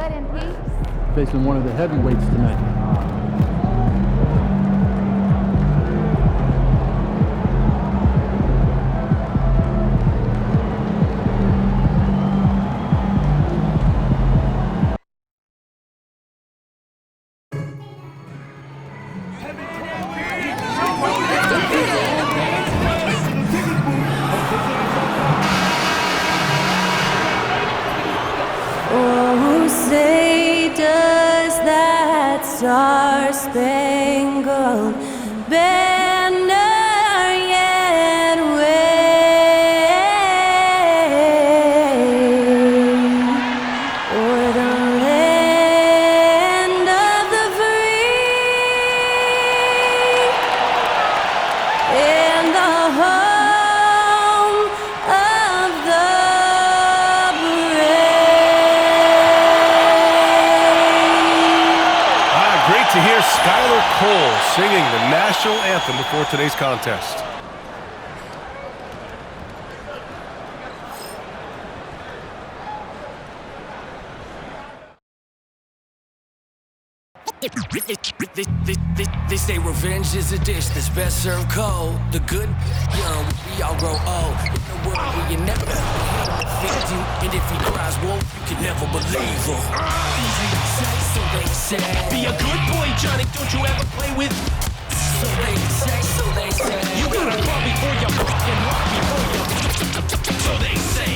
good, MP? Facing one of the heavyweights tonight. Oh, say does that star-spangled banner yet wave o'er the land of the free and the home of the Great to hear Skylar Cole singing the national anthem before today's contest. They say revenge is a dish that's best served cold. The good, young, we all grow old. In a world where you never defeat you, and if he cries wolf, you can never believe him. Easy to say, so they say. Be a good boy, Johnny. Don't you ever play with? So they say, so they say. You gotta crawl before you walk and walk before you. So they say.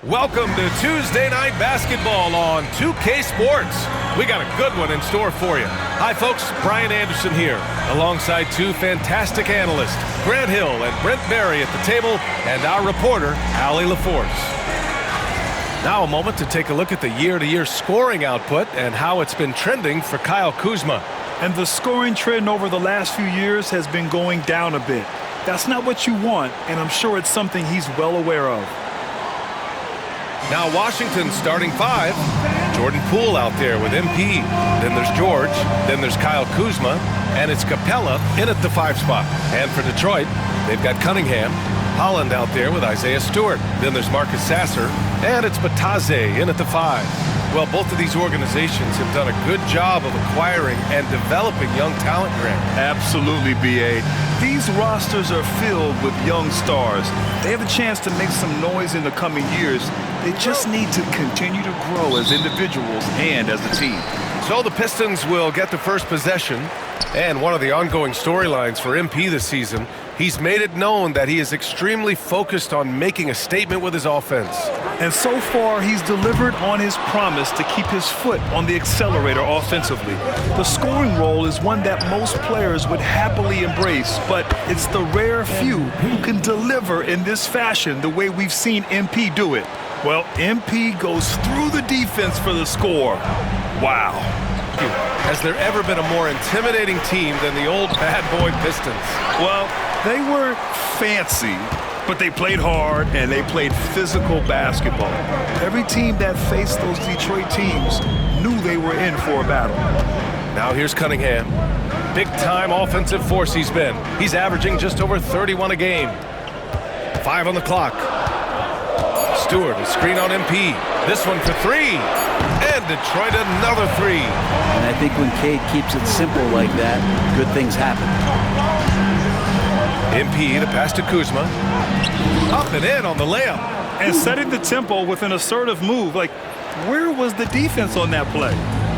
Welcome to Tuesday Night Basketball on 2K Sports. We got a good one in store for you. Hi folks, Brian Anderson here, alongside two fantastic analysts, Grant Hill and Brent Berry at the table, and our reporter, Allie LaForce. Now a moment to take a look at the year-to-year scoring output and how it's been trending for Kyle Kuzma. And the scoring trend over the last few years has been going down a bit. That's not what you want, and I'm sure it's something he's well aware of. Now Washington's starting five. Jordan Poole out there with MP. Then there's George. Then there's Kyle Kuzma. And it's Capella in at the 5 spot. And for Detroit, they've got Cunningham. Holland out there with Isaiah Stewart. Then there's Marcus Sasser. And it's Bataze in at the 5. Well, both of these organizations have done a good job of acquiring and developing young talent, Grant. Absolutely, B.A. These rosters are filled with young stars. They have a chance to make some noise in the coming years. They just need to continue to grow as individuals and as a team. So the Pistons will get the first possession. And one of the ongoing storylines for MP this season, he's made it known that he is extremely focused on making a statement with his offense. And so far, he's delivered on his promise to keep his foot on the accelerator offensively. The scoring role is one that most players would happily embrace, but it's the rare few who can deliver in this fashion the way we've seen MP do it. Well, MP goes through the defense for the score. Wow. Has there ever been a more intimidating team than the old bad boy Pistons? Well, they weren't fancy, but they played hard and they played physical basketball. Every team that faced those Detroit teams knew they were in for a battle. Now here's Cunningham. Big-time offensive force he's been. He's averaging just over 31 a game. 5 on the clock. Stewart, a screen on MP. This one for 3. And Detroit another 3. And I think when Cade keeps it simple like that, good things happen. MP to pass to Kuzma. Up and in on the layup. And setting the tempo with an assertive move. Like, where was the defense on that play?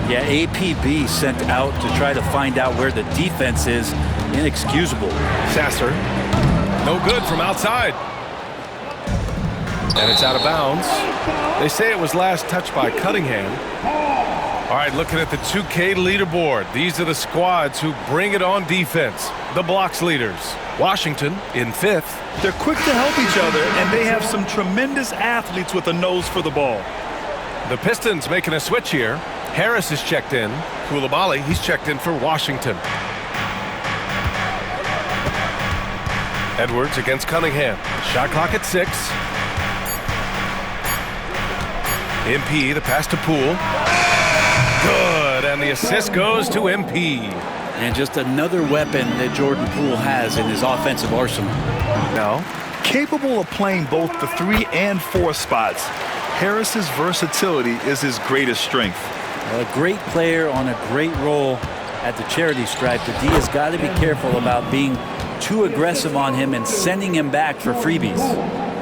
Yeah, APB sent out to try to find out where the defense is. Inexcusable. Sasser. No good from outside. And it's out of bounds. They say it was last touched by Cunningham. All right, looking at the 2K leaderboard. These are the squads who bring it on defense. The blocks leaders. Washington in 5th. They're quick to help each other, and they have some tremendous athletes with a nose for the ball. The Pistons making a switch here. Harris is checked in. Koulibaly, he's checked in for Washington. Edwards against Cunningham. Shot clock at 6. MP, the pass to Poole. Good, and the assist goes to MP. And just another weapon that Jordan Poole has in his offensive arsenal. Now, Capable of playing both the 3 and 4 spots, Harris's versatility is his greatest strength. A great player on a great role at the charity stripe. The D has got to be careful about being too aggressive on him and sending him back for freebies.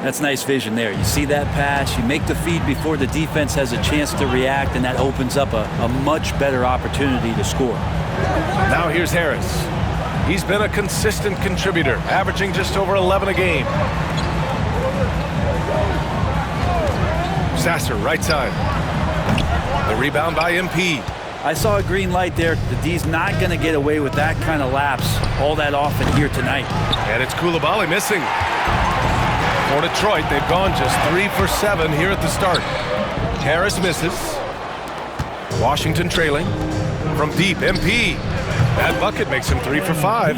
That's nice vision there. You see that pass, you make the feed before the defense has a chance to react, and that opens up a much better opportunity to score. Now here's Harris. He's been a consistent contributor, averaging just over 11 a game. Sasser, right side. The rebound by MP. I saw a green light there. The D's not going to get away with that kind of lapse all that often here tonight. And it's Coulibaly missing. For Detroit, they've gone just 3 for 7 here at the start. Harris misses. Washington trailing. From deep, MP. That bucket makes him 3 for 5.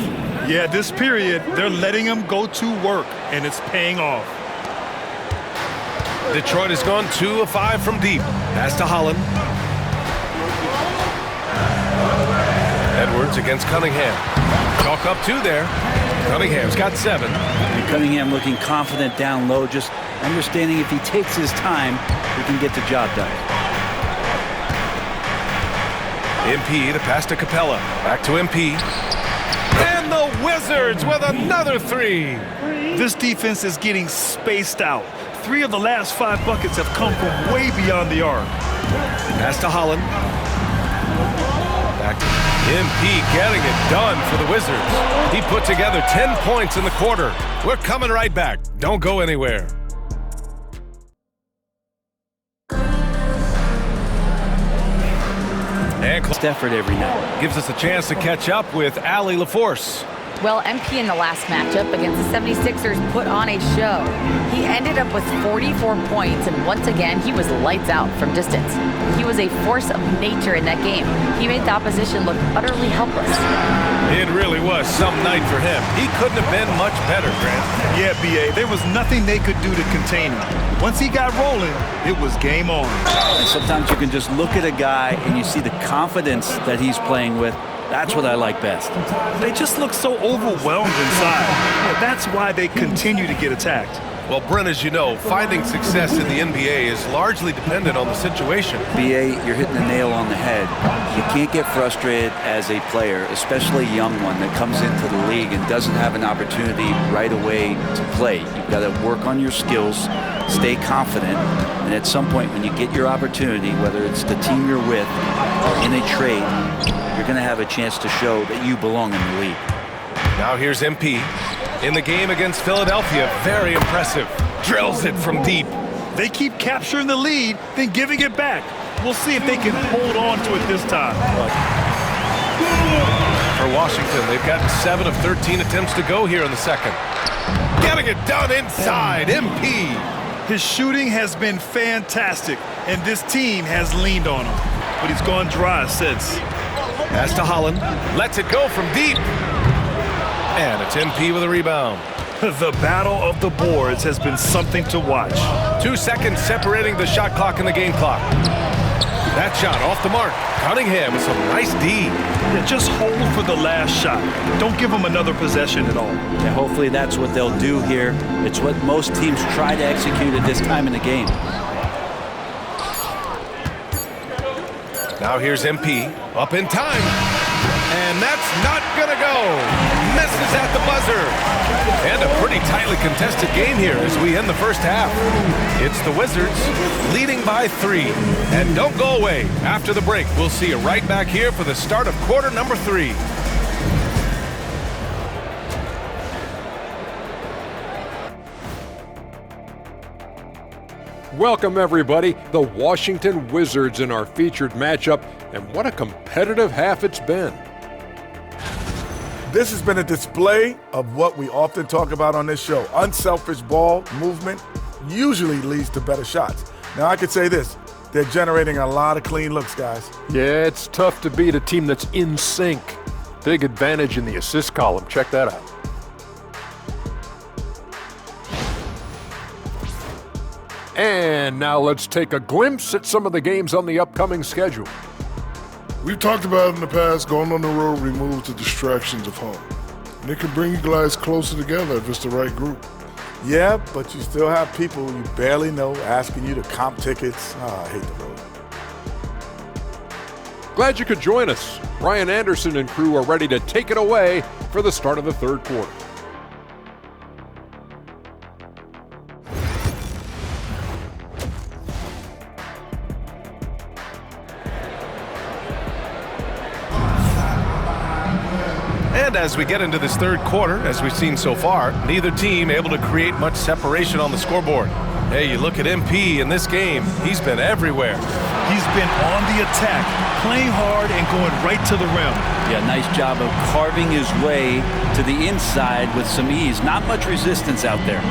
Yeah, this period, they're letting him go to work, and it's paying off. Detroit has gone 2 of 5 from deep. Pass to Holland. Edwards against Cunningham. Chalk up 2 there. Cunningham's got 7. And Cunningham looking confident down low, just understanding if he takes his time, he can get the job done. MP, the pass to Capella. Back to MP. And the Wizards with another 3. This defense is getting spaced out. 3 of the last 5 buckets have come from way beyond the arc. Pass to Holland. Back to MP getting it done for the Wizards. He put together 10 points in the quarter. We're coming right back. Don't go anywhere. And Best effort every night. gives us a chance to catch up with Allie LaForce. Well, MP in the last matchup against the 76ers put on a show. He ended up with 44 points, and once again, he was lights out from distance. He was a force of nature in that game. He made the opposition look utterly helpless. It really was some night for him. He couldn't have been much better, Grant. Yeah, B.A., there was nothing they could do to contain him. Once he got rolling, it was game on. And sometimes you can just look at a guy and you see the confidence that he's playing with. That's what I like best. They just look so overwhelmed inside. That's why they continue to get attacked. Well, Brent, as you know, finding success in the NBA is largely dependent on the situation. BA, you're hitting the nail on the head. You can't get frustrated as a player, especially a young one that comes into the league and doesn't have an opportunity right away to play. You've got to work on your skills, stay confident, and at some point when you get your opportunity, whether it's the team you're with or in a trade, you're going to have a chance to show that you belong in the league. Now here's MP. In the game against Philadelphia, very impressive. Drills it from deep. They keep capturing the lead, then giving it back. We'll see if they can hold on to it this time. For Washington, they've gotten 7 of 13 attempts to go here in the second. Getting it done inside, MP. His shooting has been fantastic, and this team has leaned on him. But he's gone dry since. Pass to Holland. Lets it go from deep. And it's MP with a rebound. The battle of the boards has been something to watch. 2 seconds separating the shot clock and the game clock. That shot off the mark. Cunningham with some nice D. Yeah, just hold for the last shot. Don't give him another possession at all. Yeah, hopefully that's what they'll do here. It's what most teams try to execute at this time in the game. Now here's MP. Up in time. And that's not going to go. Misses at the buzzer. And a pretty tightly contested game here as we end the first half. It's the Wizards leading by 3. And don't go away. After the break, we'll see you right back here for the start of quarter number 3. Welcome, everybody. The Washington Wizards in our featured matchup, and what a competitive half it's been. This has been a display of what we often talk about on this show. Unselfish ball movement usually leads to better shots. Now, I could say this. They're generating a lot of clean looks, guys. Yeah, it's tough to beat a team that's in sync. Big advantage in the assist column. Check that out. And now let's take a glimpse at some of the games on the upcoming schedule. We've talked about in the past, going on the road removes the distractions of home. And it can bring you guys closer together if it's the right group. Yeah, but you still have people you barely know asking you to comp tickets. Oh, I hate the road. Glad you could join us. Brian Anderson and crew are ready to take it away for the start of the third quarter. And as we get into this third quarter, as we've seen so far, neither team able to create much separation on the scoreboard. Hey, you look at MP in this game, he's been everywhere. He's been on the attack, playing hard and going right to the rim. Yeah, nice job of carving his way to the inside with some ease. Not much resistance out there.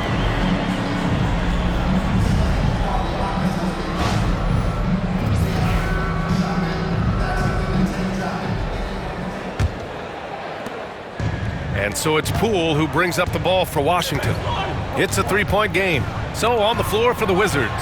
And so it's Poole who brings up the ball for Washington. It's a three-point game. So on the floor for the Wizards,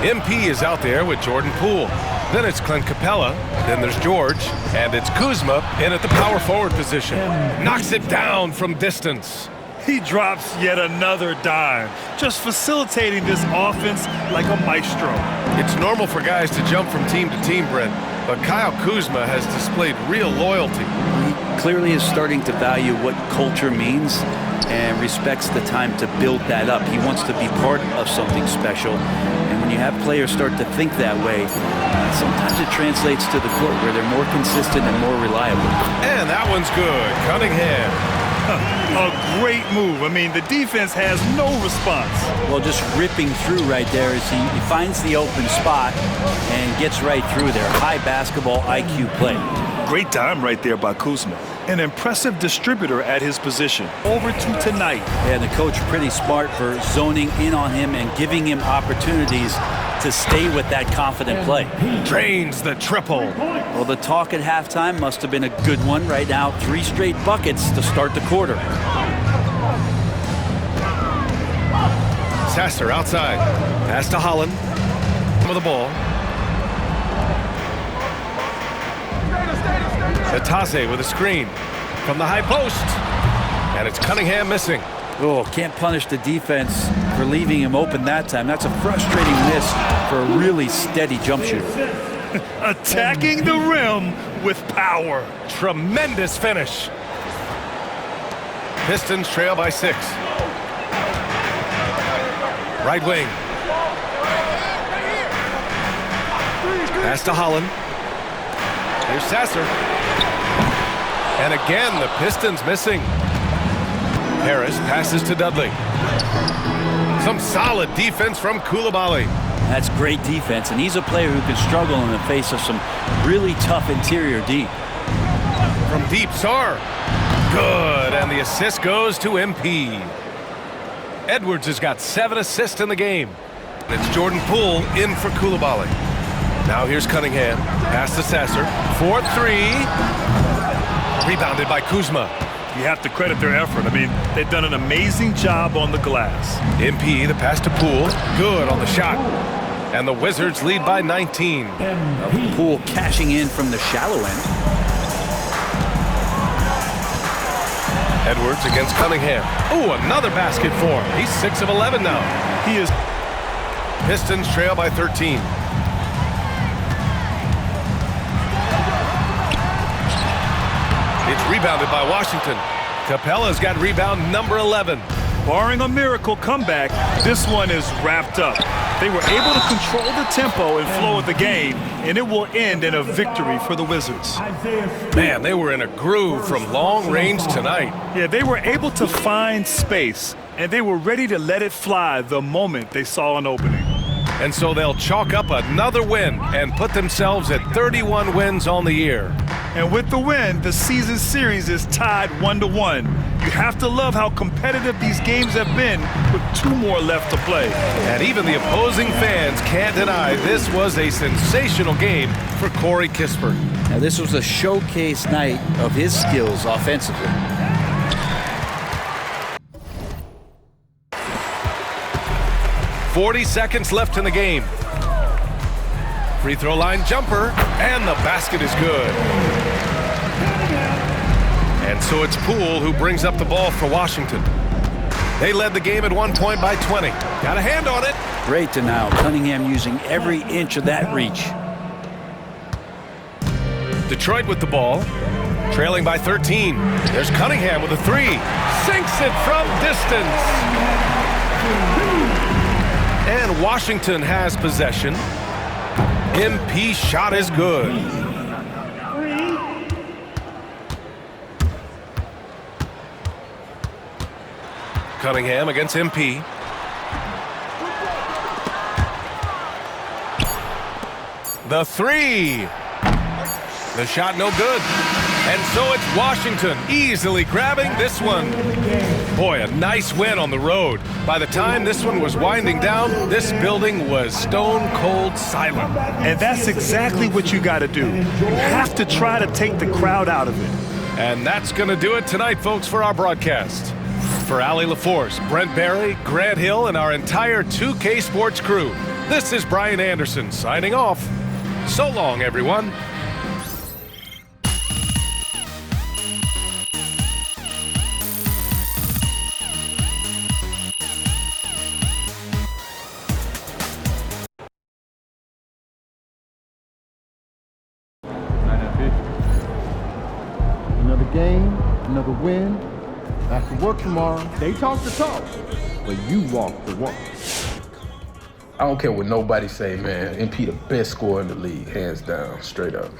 MP is out there with Jordan Poole. Then it's Clint Capella. Then there's George. And it's Kuzma in at the power forward position. Knocks it down from distance. He drops yet another dime, just facilitating this offense like a maestro. It's normal for guys to jump from team to team, Brent, but Kyle Kuzma has displayed real loyalty. He clearly is starting to value what culture means and respects the time to build that up. He wants to be part of something special. And when you have players start to think that way, sometimes it translates to the court where they're more consistent and more reliable. And that one's good. Cunningham. A great move. I mean, the defense has no response. Well, just ripping through right there as he finds the open spot and gets right through there. High basketball IQ play. Great dime right there by Kuzma. An impressive distributor at his position. Over to tonight. Yeah, the coach pretty smart for zoning in on him and giving him opportunities to stay with that confident play. Drains the triple. Well, the talk at halftime must have been a good one. Right now, 3 straight buckets to start the quarter. Sasser outside. Pass to Holland. With the ball. Atase with a screen from the high post. And it's Cunningham missing. Oh, can't punish the defense for leaving him open that time. That's a frustrating miss for a really steady jump shooter. Attacking the rim with power. Tremendous finish. Pistons trail by 6. Right wing. Pass to Holland. Here's Sasser. And again, the Pistons missing. Harris passes to Dudley. Some solid defense from Coulibaly. That's great defense, and he's a player who can struggle in the face of some really tough interior D. From deep, Sarr. Good, and the assist goes to MP. Edwards has got 7 assists in the game. It's Jordan Poole in for Coulibaly. Now here's Cunningham. Pass to Sasser. 4-3. Rebounded by Kuzma. You have to credit their effort. I mean, they've done an amazing job on the glass. MP, the pass to Poole. Good on the shot. And the Wizards lead by 19. Poole cashing in from the shallow end. Edwards against Cunningham. Ooh, another basket for him. He's 6 of 11 now. He is. Pistons trail by 13. It's rebounded by Washington. Capella's got rebound number 11. Barring a miracle comeback, this one is wrapped up. They were able to control the tempo and flow of the game, and it will end in a victory for the Wizards. Man, they were in a groove from long range tonight. Yeah, they were able to find space, and they were ready to let it fly the moment they saw an opening. And so they'll chalk up another win and put themselves at 31 wins on the year. And with the win, the season series is tied 1-1. You have to love how competitive these games have been with 2 more left to play. And even the opposing fans can't deny this was a sensational game for Corey Kispert. Now, this was a showcase night of his skills offensively. "40 seconds left in the game. Free throw line jumper, and the basket is good. And so it's Poole who brings up the ball for Washington. They led the game at one point by 20. Got a hand on it. Great denial. Cunningham using every inch of that reach. Detroit with the ball, trailing by 13. There's Cunningham with a three. Sinks it from distance. And Washington has possession. MP shot is good. Cunningham against MP. The three. The shot no good. And so it's Washington easily grabbing this one. Boy, a nice win on the road. By the time this one was winding down, this building was stone cold silent. And that's exactly what you got to do. You have to try to take the crowd out of it. And that's going to do it tonight, folks, for our broadcast. For Allie LaForce, Brent Barry, Grant Hill, and our entire 2K Sports crew, this is Brian Anderson signing off. So long, everyone. Another game, another win. Back to work tomorrow. They talk the talk, but you walk the walk. I don't care what nobody say, man. MP the best scorer in the league, hands down, straight up.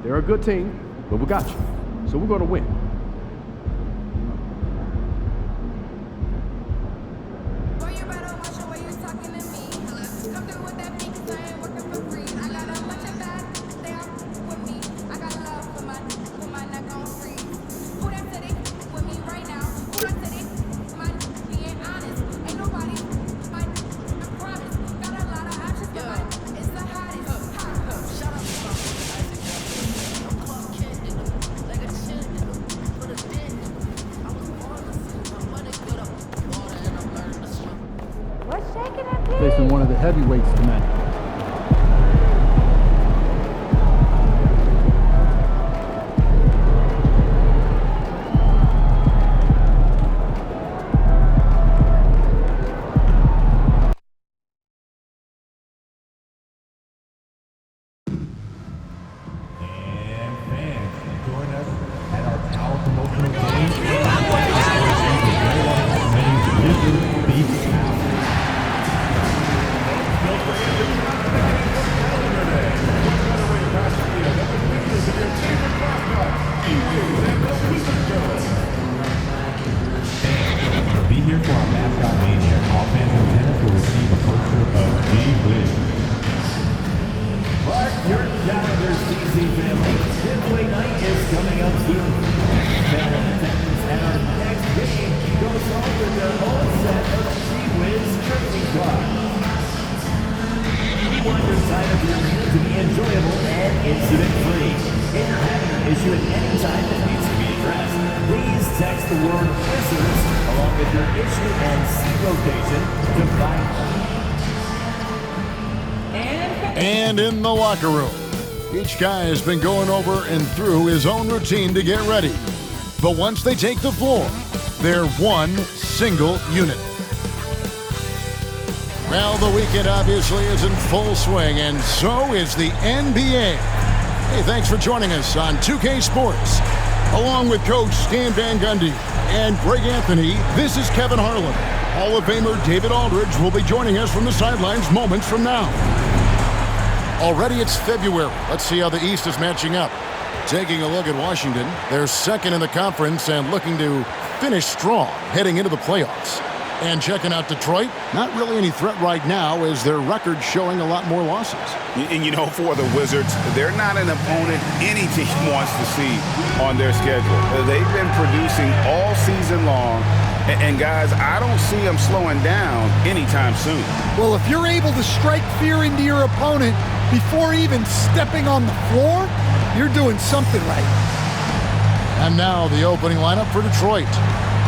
They're a good team, but we got you. So we're going to win. Facing one of the heavyweights tonight. And in the locker room, each guy has been going over and through his own routine to get ready. But once they take the floor, they're one single unit. Well, the weekend obviously is in full swing, and so is the NBA. Hey, thanks for joining us on 2K Sports. Along with Coach Stan Van Gundy and Greg Anthony, this is Kevin Harlan. Hall of Famer David Aldridge will be joining us from the sidelines moments from now. Already it's February. Let's see how the East is matching up. Taking a look at Washington, they're second in the conference and looking to finish strong heading into the playoffs. And checking out Detroit, not really any threat right now as their record showing a lot more losses. And you know, for the Wizards, they're not an opponent any team wants to see on their schedule. They've been producing all season long, And guys, I don't see him slowing down anytime soon. Well, if you're able to strike fear into your opponent before even stepping on the floor, you're doing something right. And now the opening lineup for Detroit.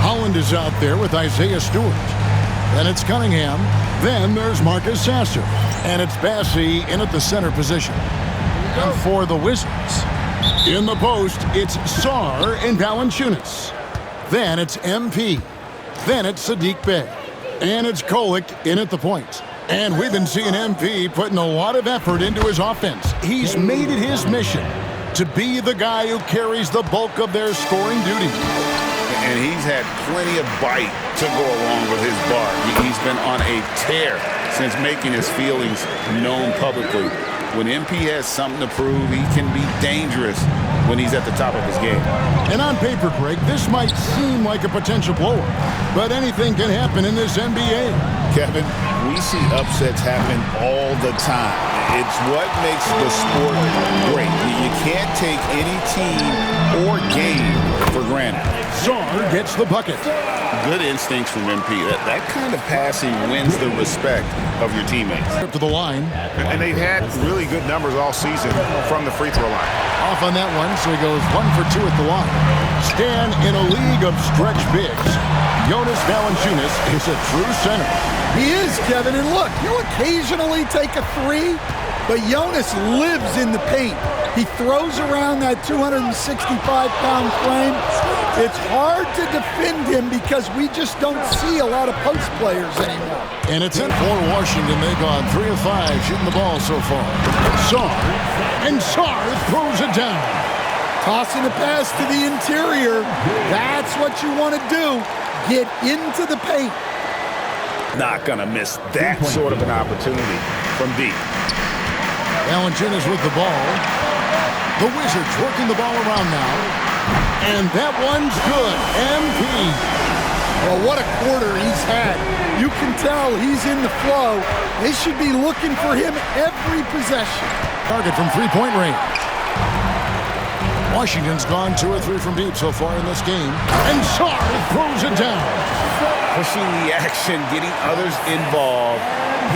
Holland is out there with Isaiah Stewart. Then it's Cunningham. Then there's Marcus Sasser. And it's Bassey in at the center position. And for the Wizards, in the post, it's Sarr and Valanciunas. Then it's MP. Then it's Sadiq Bey. And it's Kolek in at the point. And we've been seeing MP putting a lot of effort into his offense. He's made it his mission to be the guy who carries the bulk of their scoring duty. And he's had plenty of bite to go along with his bark. He's been on a tear since making his feelings known publicly. When MP has something to prove, he can be dangerous when he's at the top of his game. And on paper, Greg, this might seem like a potential blowout, but anything can happen in this NBA. Kevin, we see upsets happen all the time. It's what makes the sport great. You can't take any team or game for granted. Sarr gets the bucket. Good instincts from MP. That kind of passing wins the respect of your teammates. Up to the line. And they've had really good numbers all season from the free throw line. Off on that one, so he goes 1 for 2 at the line. Stan in a league of stretch bigs. Jonas Valanciunas is a true center. He is, Kevin, and look, he'll occasionally take a three, but Jonas lives in the paint. He throws around that 265-pound frame. It's hard to defend him because we just don't see a lot of post players anymore. And it's in for Washington. They've gone 3 of 5 shooting the ball so far. Sarr, and Sarr throws it down. Tossing a pass to the interior. That's what you want to do. Get into the paint. Not going to miss that sort of an opportunity from deep. Valanciunas with the ball. The Wizards working the ball around now. And that one's good. MP. Well, what a quarter he's had. You can tell he's in the flow. They should be looking for him every possession. Target from three-point range. Washington's gone 2 or 3 from deep so far in this game. And Sarr throws it down. Pushing the action, getting others involved.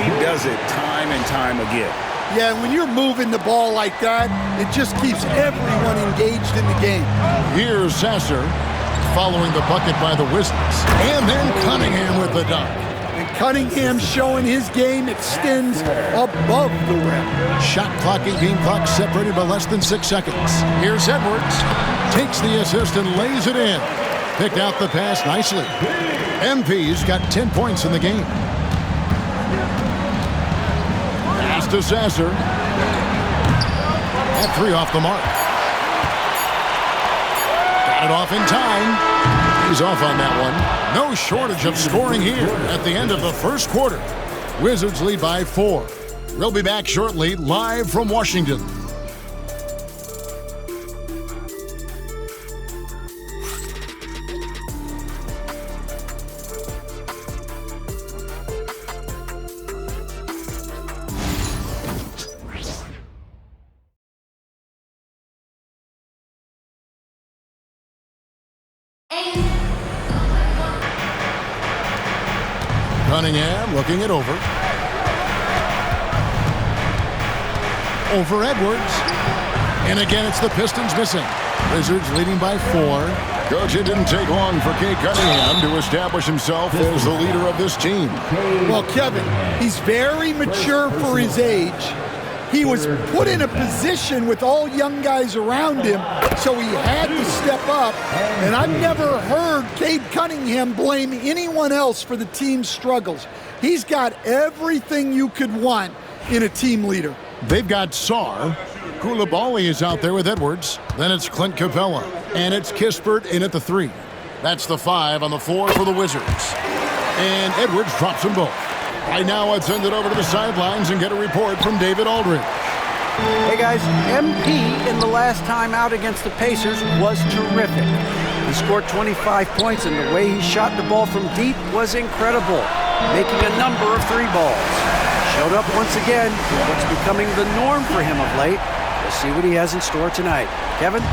He does it time and time again. Yeah, when you're moving the ball like that, it just keeps everyone engaged in the game. Here's Sasser following the bucket by the Wizards. And then Cunningham with the dunk. And Cunningham showing his game extends above the rim. Shot clock and game clock separated by less than 6 seconds. Here's Edwards. Takes the assist and lays it in. Picked out the pass nicely. MP's got 10 points in the game. Pass to Sasser. At 3 off the mark. Got it off in time. He's off on that one. No shortage of scoring here at the end of the first quarter. Wizards lead by 4. We'll be back shortly, live from Washington. Cunningham looking it over. Over Edwards. And again, it's the Pistons missing. Wizards leading by 4. Coach, it didn't take long for Cade Cunningham to establish himself as the leader of this team. Well, Kevin, he's very mature for his age. He was put in a position with all young guys around him, so he had to step up. And I've never heard Cade Cunningham blame anyone else for the team's struggles. He's got everything you could want in a team leader. They've got Sarr. Koulibaly is out there with Edwards. Then it's Clint Capella. And it's Kispert in at the 3. That's the 5 on the 4 for the Wizards. And Edwards drops them both. Right now, let's send it over to the sidelines and get a report from David Aldridge. Hey guys, MP in the last time out against the Pacers was terrific. He scored 25 points, and the way he shot the ball from deep was incredible, making a number of 3 balls. Showed up once again, what's becoming the norm for him of late. We'll see what he has in store tonight. Kevin?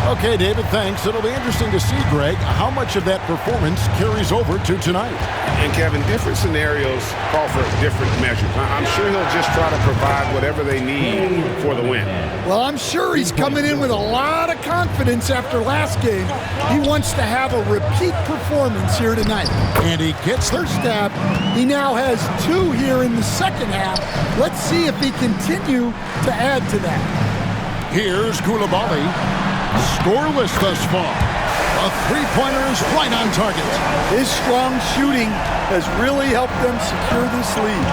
Okay, David, thanks. It'll be interesting to see, Greg, how much of that performance carries over to tonight. And Kevin, different scenarios call for different measures. I'm sure he'll just try to provide whatever they need for the win. Well, I'm sure he's coming in with a lot of confidence after last game. He wants to have a repeat performance here tonight. And he gets the first half. He now has 2 here in the second half. Let's see if he continue to add to that. Here's Koulibaly. Scoreless thus far. A three-pointer is right on target. His strong shooting has really helped them secure this lead.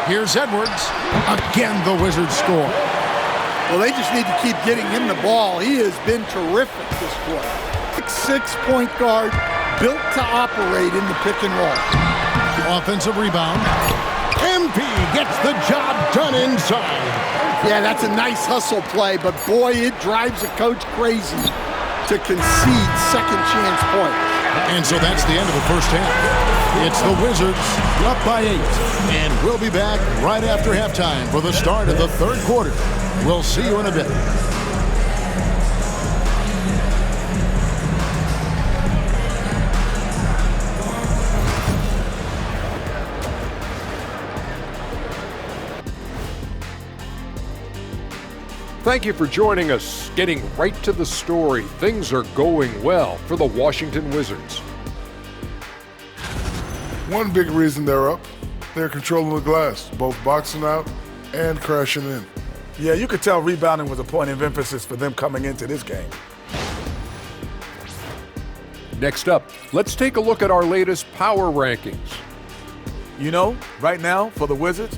Here's Edwards. Again, the Wizards score. Well, they just need to keep getting him the ball. He has been terrific this quarter. 6-point guard, built to operate in the pick and roll. Offensive rebound. MP gets the job done inside. Yeah, that's a nice hustle play, but boy, it drives a coach crazy to concede second chance point. And so that's the end of the first half. It's the Wizards up by 8. And we'll be back right after halftime for the start of the third quarter. We'll see you in a bit. Thank you for joining us. Getting right to the story, things are going well for the Washington Wizards. One big reason they're up, they're controlling the glass, both boxing out and crashing in. Yeah, you could tell rebounding was a point of emphasis for them coming into this game. Next up, let's take a look at our latest power rankings. You know, right now for the Wizards,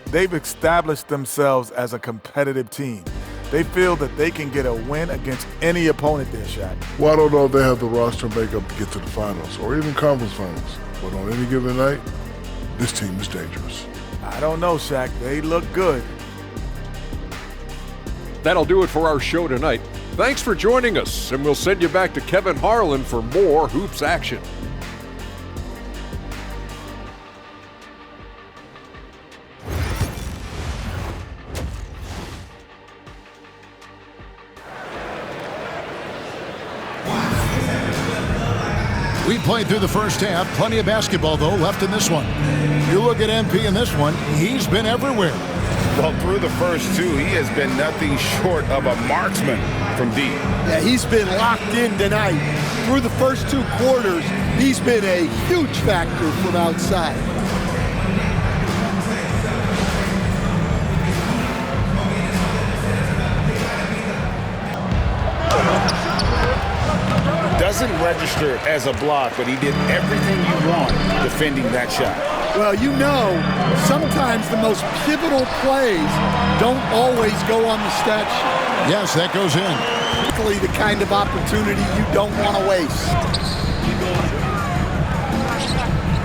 they've established themselves as a competitive team. They feel that they can get a win against any opponent there, Shaq. Well, I don't know if they have the roster makeup to get to the finals or even conference finals. But on any given night, this team is dangerous. I don't know, Shaq. They look good. That'll do it for our show tonight. Thanks for joining us, and we'll send you back to Kevin Harlan for more hoops action. We played through the first half. Plenty of basketball, though, left in this one. You look at MP in this one, he's been everywhere. Well, through the first 2, he has been nothing short of a marksman from deep. Yeah, he's been locked in tonight. Through the first 2 quarters, he's been a huge factor from outside. Doesn't register as a block, but he did everything you want defending that shot. Well, you know, sometimes the most pivotal plays don't always go on the stat sheet. Yes, that goes in. Particularly the kind of opportunity you don't want to waste.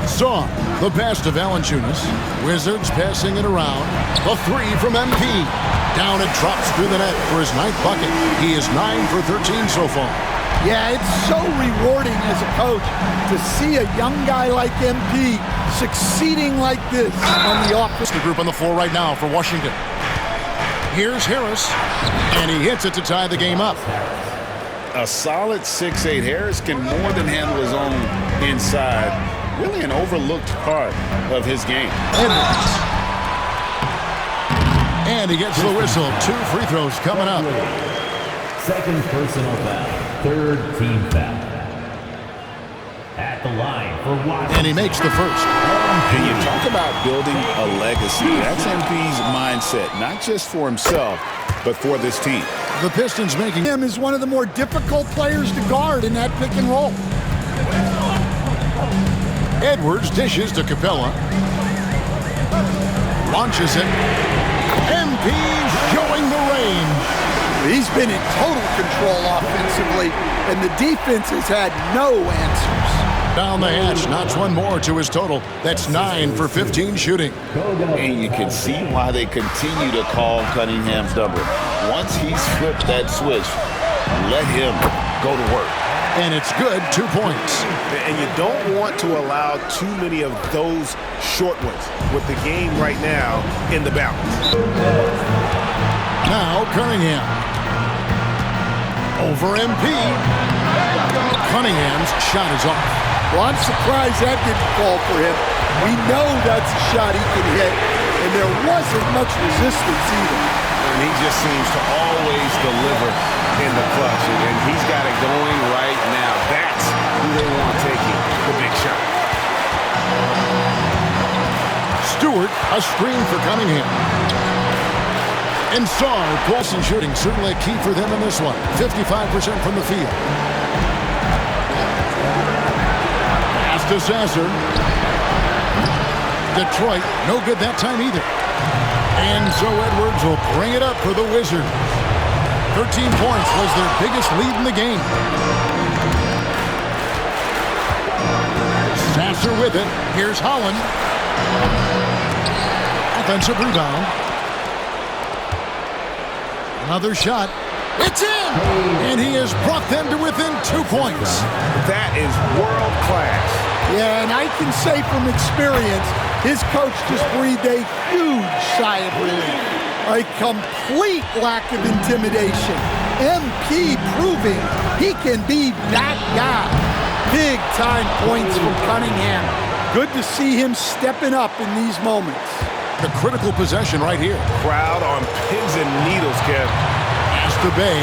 Saw the pass to Valanciunas. Wizards passing it around. The 3 from MP. Down and drops through the net for his 9th bucket. He is 9 for 13 so far. Yeah, it's so rewarding as a coach to see a young guy like MP succeeding like this on the offense. The group on the floor right now for Washington. Here's Harris, and he hits it to tie the game up. A solid 6'8". Harris can more than handle his own inside. Really an overlooked part of his game. And he gets the whistle. 2 free throws coming up. Second personal foul. 3rd team foul. At the line for Washington. And he makes the first. And you talk about building a legacy. That's MP's mindset, not just for himself, but for this team. The Pistons making him is one of the more difficult players to guard in that pick and roll. Edwards dishes to Capella. Launches it. MP showing the range. He's been in total control offensively, and the defense has had no answers. Down the hatch, knocks one more to his total. That's 9 for 15 shooting. And you can see why they continue to call Cunningham's number. Once he's flipped that switch, let him go to work. And it's good, 2 points. And you don't want to allow too many of those short ones with the game right now in the balance. Now Cunningham. over MP. Cunningham's shot is off. Well, I'm surprised that didn't fall for him. We know that's a shot he can hit, and there wasn't much resistance either. And he just seems to always deliver in the clutch, and he's got it going right now. That's who they want taking the big shot. Stewart, a screen for Cunningham. And Sarr pulls and shooting, certainly a key for them in this one. 55% from the field. Pass to Sasser. Detroit, no good that time either. And so Edwards will bring it up for the Wizards. 13 points was their biggest lead in the game. Sasser with it. Here's Holland. Offensive rebound. Another shot. It's in! And he has brought them to within 2 points. That is world class. Yeah, and I can say from experience, his coach just breathed a huge sigh of relief. A complete lack of intimidation. MP proving he can be that guy. Big time points from Cunningham. Good to see him stepping up in these moments. The critical possession right here. Crowd on pins and needles, Kev. Pass to Bay.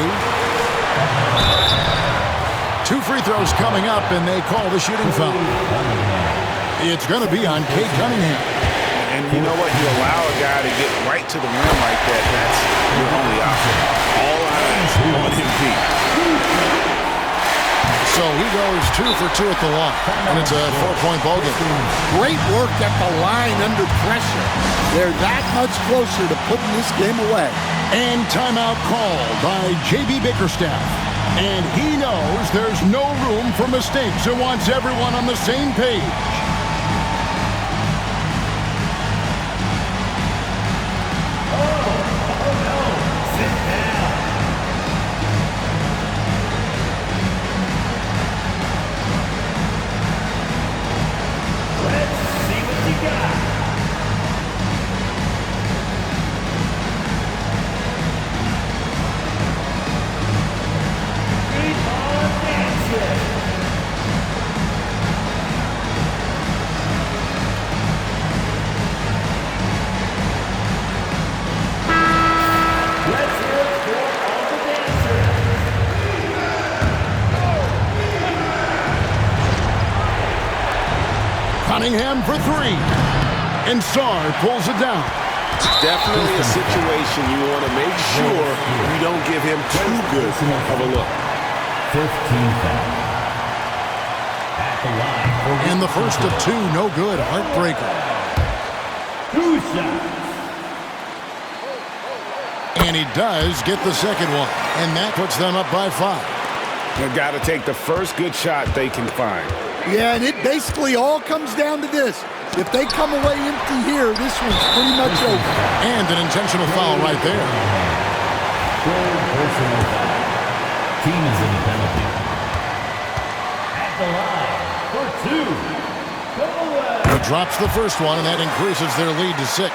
2 free throws coming up, and they call the shooting foul. It's going to be on Cade Cunningham. And you know what? You allow a guy to get right to the rim like that. That's your only option. All eyes on MP. So he goes 2 for 2 at the line, and it's a 4-point ball game. Great work at the line under pressure. They're that much closer to putting this game away. And timeout called by J.B. Bickerstaff. And he knows there's no room for mistakes and wants everyone on the same page. Cunningham for 3. And Sarr pulls it down. Definitely a situation you want to make sure you don't give him too good of a look. 15 foul. At the line. And the first of 2, no good. Heartbreaker. 2 shots. And he does get the second one. And that puts them up by 5. They've got to take the first good shot they can find. Yeah, and it basically all comes down to this. If they come away empty here, this one's pretty much over. And an intentional foul right there. Third personal foul. Team is in the penalty. At the line for 2. Go away. He drops the first one, and that increases their lead to 6.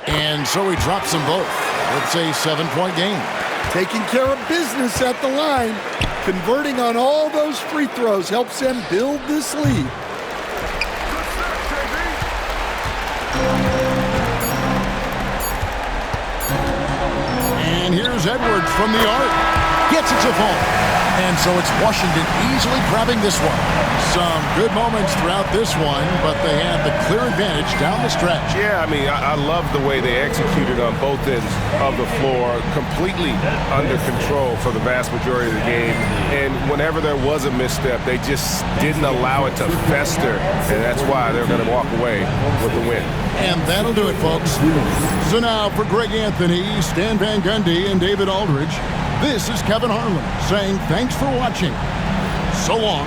And so he drops them both. It's a 7-point game. Taking care of business at the line. Converting on all those free throws helps them build this lead. And here's Edwards from the arc. Gets it to fall. And so it's Washington easily grabbing this one. Some good moments throughout this one, but they had the clear advantage down the stretch. Yeah, I mean, I love the way they executed on both ends of the floor, completely under control for the vast majority of the game. And whenever there was a misstep, they just didn't allow it to fester, and that's why they're going to walk away with the win. And that'll do it, folks. So now for Greg Anthony, Stan Van Gundy, and David Aldridge, this is Kevin Harlan saying thanks for watching. So long.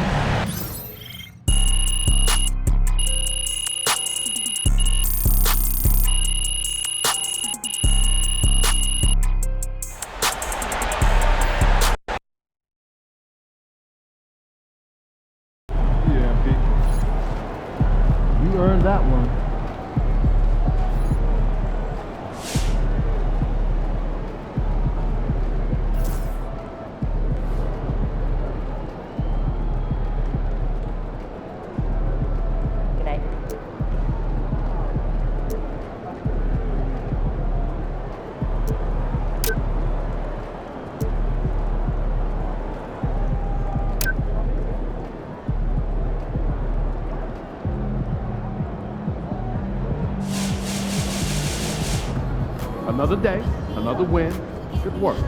Yeah, Pete. You earned that one. Another day, another win. Good work.